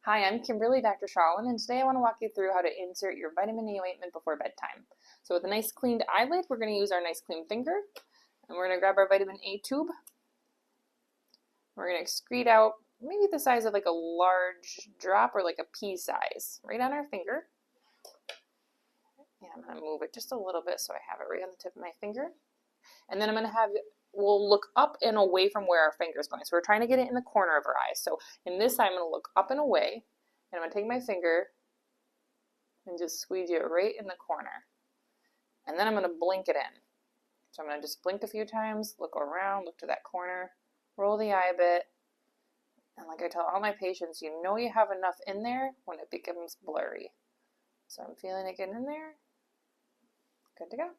Hi, I'm Kimberly, Dr. Schauland, and today I want to walk you through how to insert your vitamin E ointment before bedtime. So with a nice cleaned eyelid, we're going to use our nice clean finger, and we're going to grab our vitamin A tube. We're going to excrete out maybe the size of like a large drop or like a pea size right on our finger. And I'm going to move it just a little bit so I have it right on the tip of my finger. And then I'm going to have, we'll look up and away from where our finger is going. So we're trying to get it in the corner of our eye. So in this, I'm going to look up and away, and I'm going to take my finger and just squeeze it right in the corner. And then I'm going to blink it in. So I'm going to just blink a few times, look around, look to that corner, roll the eye a bit. And like I tell all my patients, you know you have enough in there when it becomes blurry. So I'm feeling it getting in there. Good to go.